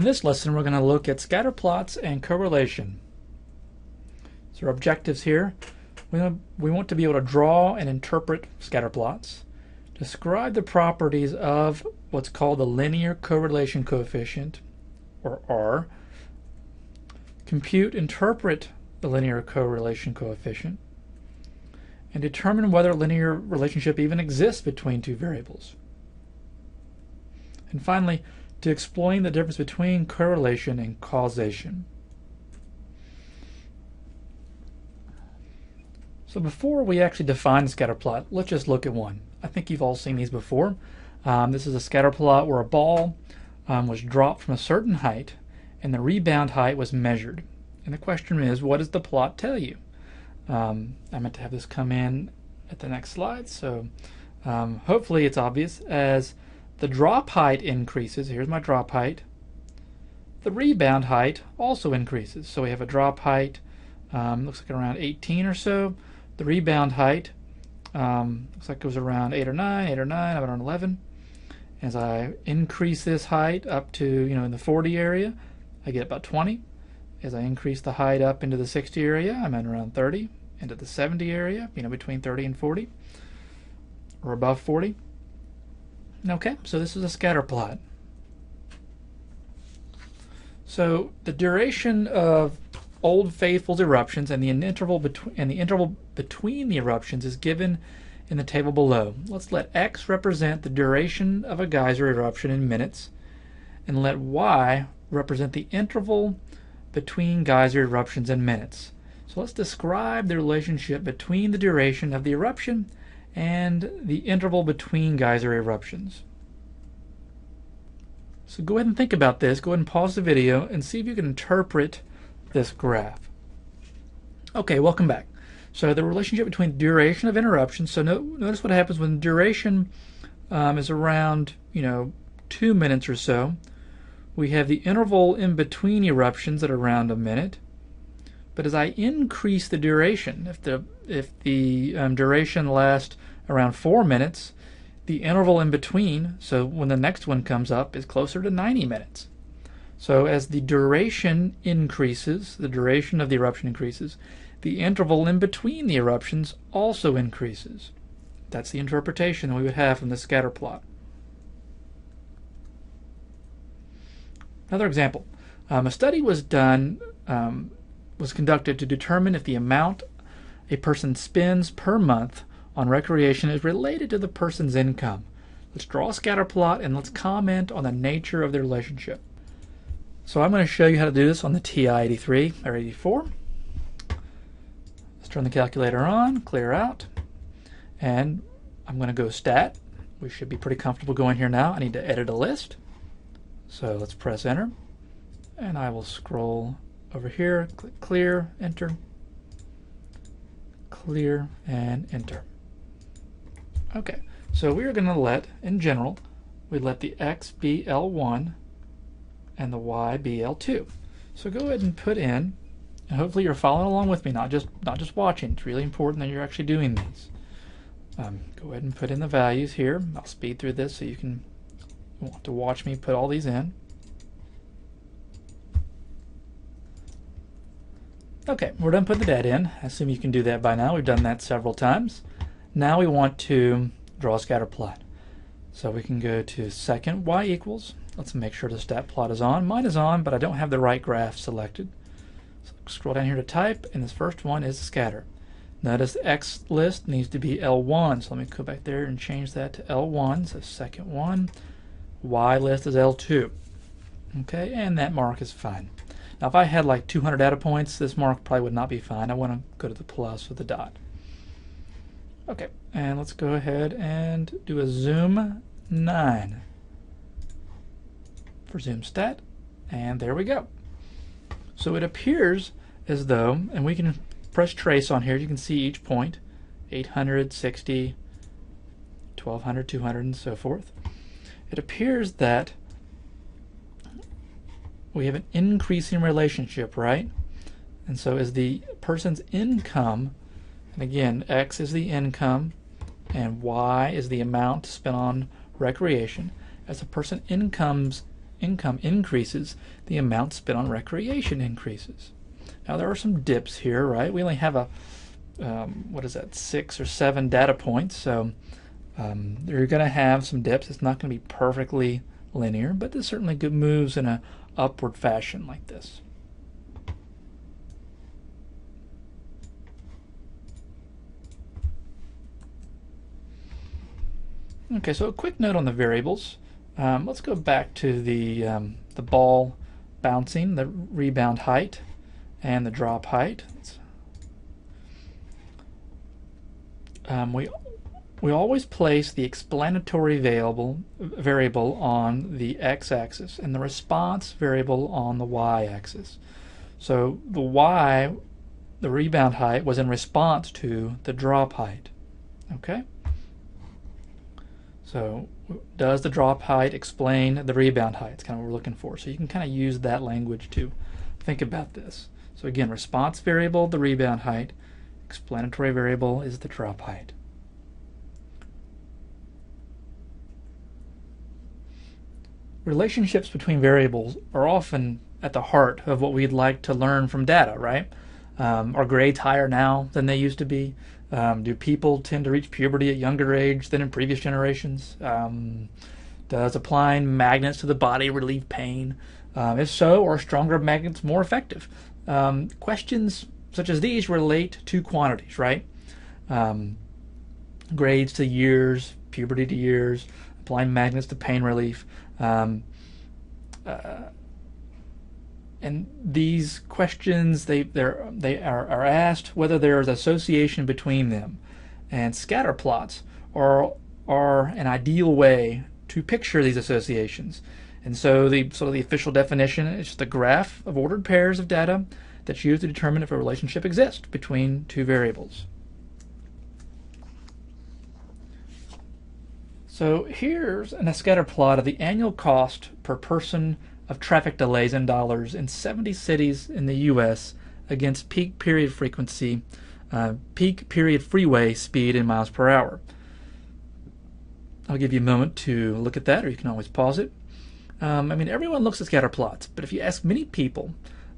this lesson, we're going to look at scatter plots and correlation. So our objectives here, we want to be able to draw and interpret scatter plots, describe the properties of what's called the linear correlation coefficient, or R, interpret the linear correlation coefficient, and determine whether a linear relationship even exists between two variables. And finally, to explain the difference between correlation and causation. So before we actually define the scatter plot, let's just look at one. I think you've all seen these before. This is a scatter plot where a ball was dropped from a certain height and the rebound height was measured. And the question is, what does the plot tell you? I meant to have this come in at the next slide, so hopefully it's obvious. As the drop height increases, here's my drop height, the rebound height also increases. So we have a drop height, looks like around 18 or so. The rebound height looks like it was around 8 or 9, around 11. As I increase this height up to, in the 40 area, I get about 20. As I increase the height up into the 60 area, I'm at around 30. Into the 70 area, between 30 and 40, or above 40. Okay, so this is a scatter plot. So the duration of Old Faithful's eruptions and the interval between the eruptions is given in the table below. Let's let X represent the duration of a geyser eruption in minutes, and let Y represent the interval between geyser eruptions in minutes. So let's describe the relationship between the duration of the eruption and the interval between geyser eruptions. So go ahead and think about this. Go ahead and pause the video and see if you can interpret this graph. Okay, welcome back. So the relationship between duration of interruption. So notice what happens when duration is around 2 minutes or so. We have the interval in between eruptions at around a minute. But as I increase the duration, if the duration lasts around 4 minutes, the interval in between, so when the next one comes up, is closer to 90 minutes. So as the duration increases, the duration of the eruption increases, the interval in between the eruptions also increases. That's the interpretation that we would have from the scatter plot. Another example. A study was conducted to determine if the amount a person spends per month on recreation is related to the person's income. Let's draw a scatter plot and let's comment on the nature of the relationship. So I'm going to show you how to do this on the TI-83 or 84. Let's turn the calculator on, clear out, and I'm going to go stat. We should be pretty comfortable going here now. I need to edit a list. So let's press enter, and I will scroll over here, click clear, enter, clear, and enter. Okay, so we are going to let, in general, we let the X be L1 and the Y be L2. So go ahead and put in, and hopefully you're following along with me, not just watching. It's really important that you're actually doing these. Go ahead and put in the values here. I'll speed through this so you want to watch me put all these in. Okay, we're done putting the data in. I assume you can do that by now. We've done that several times. Now we want to draw a scatter plot. So we can go to second y equals. Let's make sure the stat plot is on. Mine is on, but I don't have the right graph selected. So scroll down here to type, and this first one is scatter. Notice the X list needs to be L1, so let me go back there and change that to L1, so second one. Y list is L2. Okay, and that mark is fine. Now if I had like 200 data points, this mark probably would not be fine. I want to go to the plus with the dot. Okay, and let's go ahead and do a zoom 9 for zoom stat, and there we go. So it appears as though, and we can press trace on here, you can see each point, 800, 60, 1200, 200, and so forth. It appears that we have an increasing relationship, right? And so as the person's income, and again, X is the income and Y is the amount spent on recreation, as a person's income increases, the amount spent on recreation increases. Now there are some dips here, right? We only have what is that, 6 or 7 data points, so you're going to have some dips. It's not going to be perfectly linear, but there's certainly good moves in an upward fashion like this. Okay, so a quick note on the variables. Let's go back to the ball bouncing, the rebound height, and the drop height. We always place the explanatory variable on the x-axis and the response variable on the y-axis. So the y, the rebound height, was in response to the drop height. Okay? So does the drop height explain the rebound height? It's kind of what we're looking for. So you can kind of use that language to think about this. So again, response variable, the rebound height. Explanatory variable is the drop height. Relationships between variables are often at the heart of what we'd like to learn from data, right? Are grades higher now than they used to be? Do people tend to reach puberty at younger age than in previous generations? Does applying magnets to the body relieve pain? If so, are stronger magnets more effective? Questions such as these relate to quantities, right? Grades to years, puberty to years, applying magnets to pain relief. And these questions, they are asked whether there is association between them. And scatter plots are an ideal way to picture these associations. And so the official definition is just a graph of ordered pairs of data that's used to determine if a relationship exists between two variables. So here's a scatter plot of the annual cost per person of traffic delays in dollars in 70 cities in the U.S. against peak period frequency, peak period freeway speed in miles per hour. I'll give you a moment to look at that, or you can always pause it. Everyone looks at scatter plots, but if you ask many people,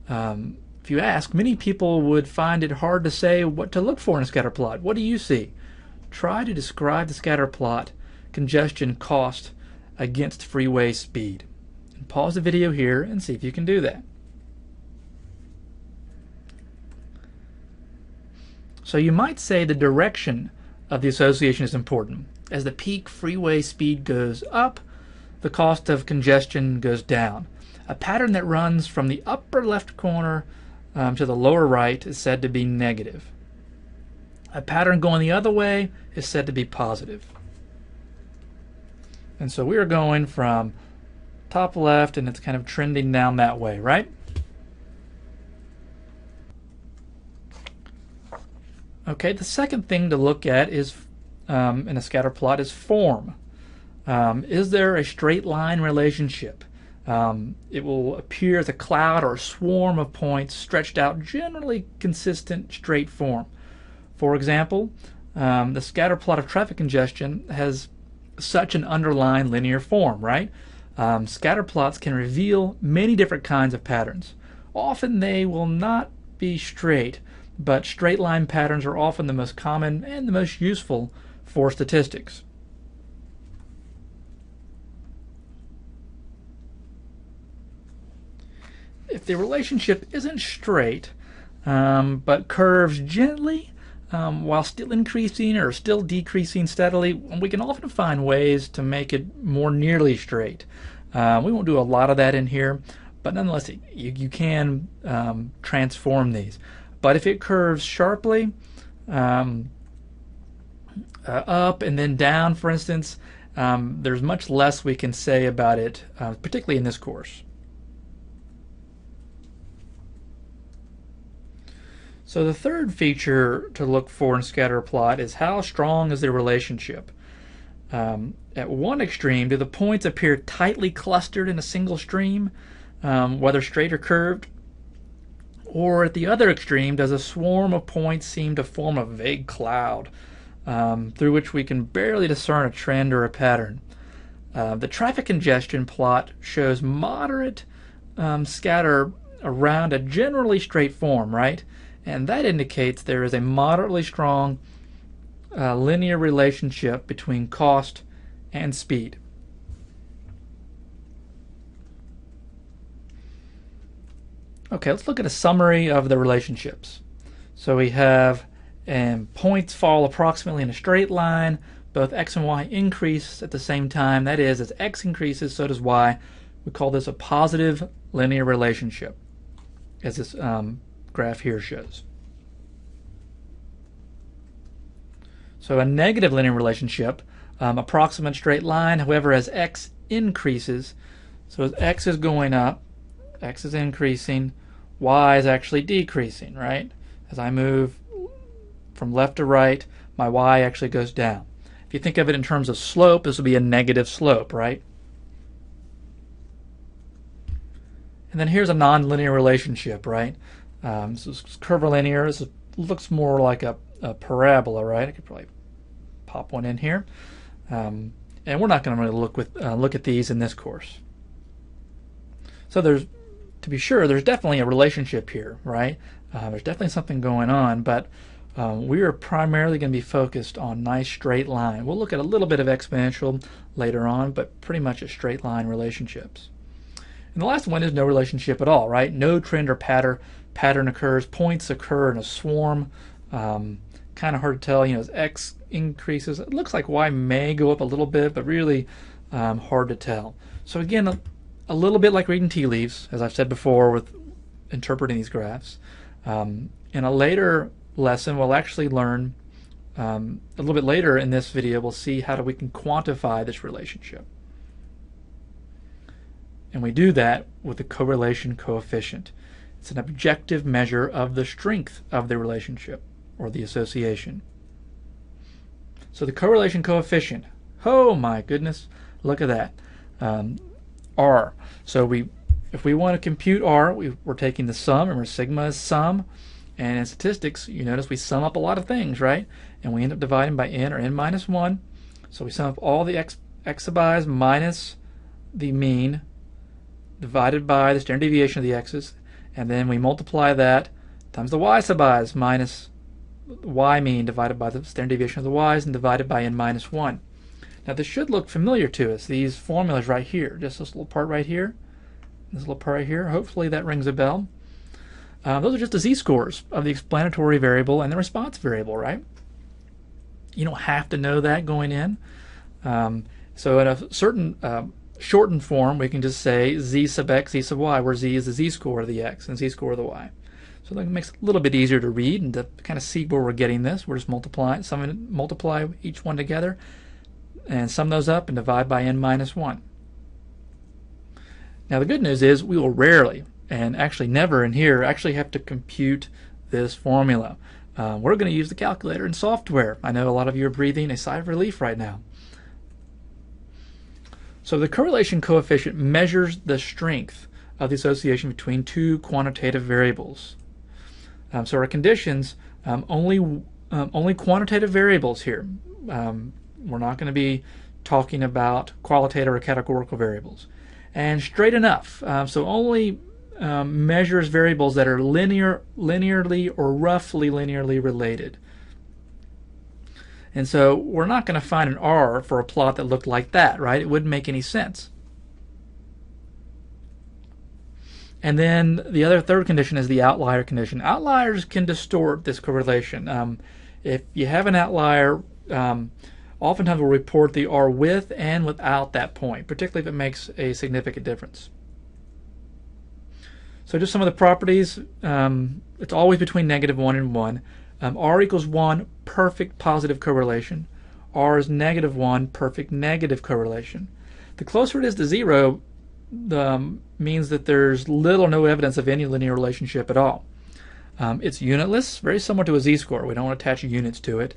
many people would find it hard to say what to look for in a scatter plot. What do you see? Try to describe the scatter plot congestion cost against freeway speed. And pause the video here and see if you can do that. So you might say the direction of the association is important. As the peak freeway speed goes up, the cost of congestion goes down. A pattern that runs from the upper left corner to the lower right is said to be negative. A pattern going the other way is said to be positive. And so we are going from top left, and it's kind of trending down that way, right? Okay, the second thing to look at is in a scatter plot is form. Is there a straight line relationship? It will appear as a cloud or a swarm of points stretched out, generally consistent straight form. For example, the scatter plot of traffic congestion has such an underlying linear form, right? Scatter plots can reveal many different kinds of patterns. Often they will not be straight, but straight line patterns are often the most common and the most useful for statistics. If the relationship isn't straight, but curves gently, while still increasing or still decreasing steadily, we can often find ways to make it more nearly straight. We won't do a lot of that in here, but nonetheless, you can transform these. But if it curves sharply, up and then down, for instance, there's much less we can say about it, particularly in this course. So the third feature to look for in scatter plot is how strong is the relationship. At one extreme, do the points appear tightly clustered in a single stream, whether straight or curved? Or at the other extreme, does a swarm of points seem to form a vague cloud through which we can barely discern a trend or a pattern? The traffic congestion plot shows moderate scatter around a generally straight form, right? And that indicates there is a moderately strong linear relationship between cost and speed. Okay, let's look at a summary of the relationships. So we have points fall approximately in a straight line. Both x and y increase at the same time. That is, as x increases, so does y. We call this a positive linear relationship, as this graph here shows. So a negative linear relationship, approximate straight line. However, as x increases, so as x is going up, x is increasing, y is actually decreasing, right? As I move from left to right, my y actually goes down. If you think of it in terms of slope, this would be a negative slope, right? And then here's a nonlinear relationship, right? So it's curvilinear. This looks more like a parabola, right? I could probably pop one in here. And we're not going to really look at these in this course. So to be sure, there's definitely a relationship here, right? There's definitely something going on, but we are primarily going to be focused on nice straight line. We'll look at a little bit of exponential later on, but pretty much at straight line relationships. And the last one is no relationship at all, right? No trend or pattern occurs. Points occur in a swarm. Kind of hard to tell, as x increases, it looks like y may go up a little bit, but really hard to tell. So again, a little bit like reading tea leaves, as I've said before with interpreting these graphs. In a later lesson, we'll actually learn, a little bit later in this video, we'll see how we can quantify this relationship. And we do that with the correlation coefficient. It's an objective measure of the strength of the relationship or the association. So the correlation coefficient, oh my goodness, look at that. R. So if we want to compute R, we're taking the sum. Remember, sigma is sum. And in statistics, you notice we sum up a lot of things, right? And we end up dividing by n or n minus 1. So we sum up all the x sub i's minus the mean divided by the standard deviation of the x's. And then we multiply that times the y sub i's minus y mean divided by the standard deviation of the y's and divided by n minus 1. Now this should look familiar to us, these formulas right here, just this little part right here, this little part right here. Hopefully that rings a bell. Those are just the z-scores of the explanatory variable and the response variable, right? You don't have to know that going in. So in a certain shortened form, we can just say z sub x, z sub y, where z is the z-score of the x and z-score of the y. So that makes it a little bit easier to read and to kind of see where we're getting this. We're just multiply each one together and sum those up and divide by n minus 1. Now the good news is we will rarely, and actually never in here, actually have to compute this formula. We're going to use the calculator and software. I know a lot of you are breathing a sigh of relief right now. So the correlation coefficient measures the strength of the association between two quantitative variables. So our conditions, only quantitative variables here. We're not going to be talking about qualitative or categorical variables. And straight enough, so only measures variables that are linearly or roughly linearly related. And so we're not going to find an R for a plot that looked like that, right? It wouldn't make any sense. And then the third condition is the outlier condition. Outliers can distort this correlation. If you have an outlier, oftentimes we'll report the R with and without that point, particularly if it makes a significant difference. So just some of the properties, it's always between -1 and 1. R equals 1, perfect positive correlation. R is -1, perfect negative correlation. The closer it is to 0, means that there's little or no evidence of any linear relationship at all. It's unitless, very similar to a z-score. We don't want to attach units to it.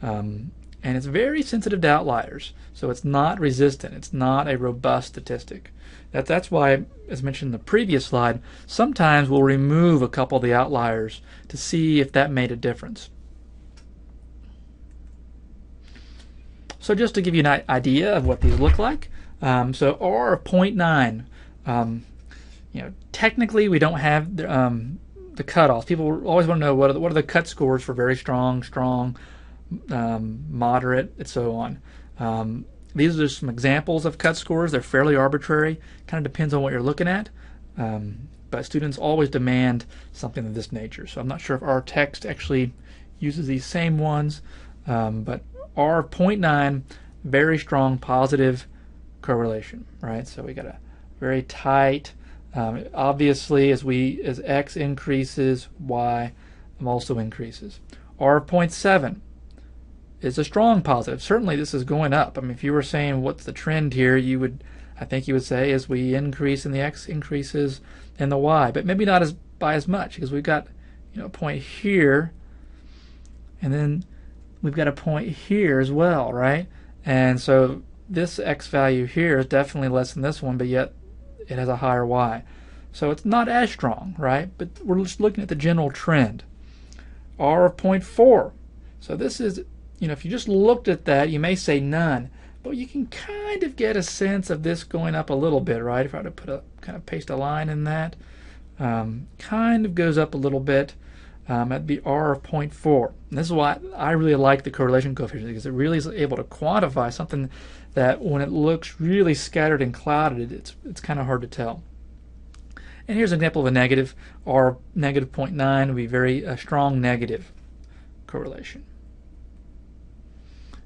And it's very sensitive to outliers, so it's not resistant. It's not a robust statistic. That's why, as mentioned in the previous slide, sometimes we'll remove a couple of the outliers to see if that made a difference. So just to give you an idea of what these look like, So R of 0.9. Technically we don't have the cutoffs. People always want to know what are the cut scores for very strong, moderate, and so on. These are just some examples of cut scores. They're fairly arbitrary. Kind of depends on what you're looking at. But students always demand something of this nature. So I'm not sure if our text actually uses these same ones, but R of 0.9, very strong positive correlation, right? So we got a very tight. Obviously, as x increases, y also increases. R of 0.7 is a strong positive. Certainly, this is going up. I mean, if you were saying what's the trend here, I think you would say as we increase in the x increases in the y, but maybe not by as much, because we've got a point here, and then we've got a point here as well, right? And so this x value here is definitely less than this one, but yet it has a higher y. So it's not as strong, right? But we're just looking at the general trend. R of 0.4. So this is, if you just looked at that, you may say none, but you can kind of get a sense of this going up a little bit, right? If I were to paste a line in that, kind of goes up a little bit. That'd be R of 0.4. And this is why I really like the correlation coefficient, because it really is able to quantify something that when it looks really scattered and clouded, it's kind of hard to tell. And here's an example of a negative. R negative 0.9 would be very strong negative correlation.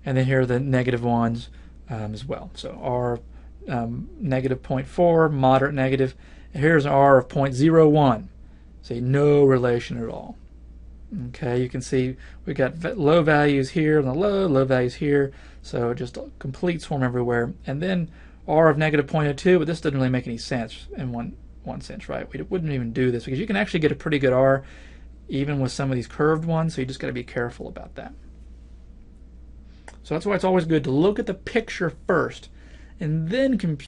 And then here are the negative ones as well. So R negative 0.4, moderate negative. And here's an R of 0.01. See, no relation at all. Okay, you can see we've got low values here and the low values here, so just a complete swarm everywhere. And then R of negative 0.02, but this doesn't really make any sense in one sense, right? We wouldn't even do this, because you can actually get a pretty good R even with some of these curved ones, so you just got to be careful about that. So that's why it's always good to look at the picture first and then compute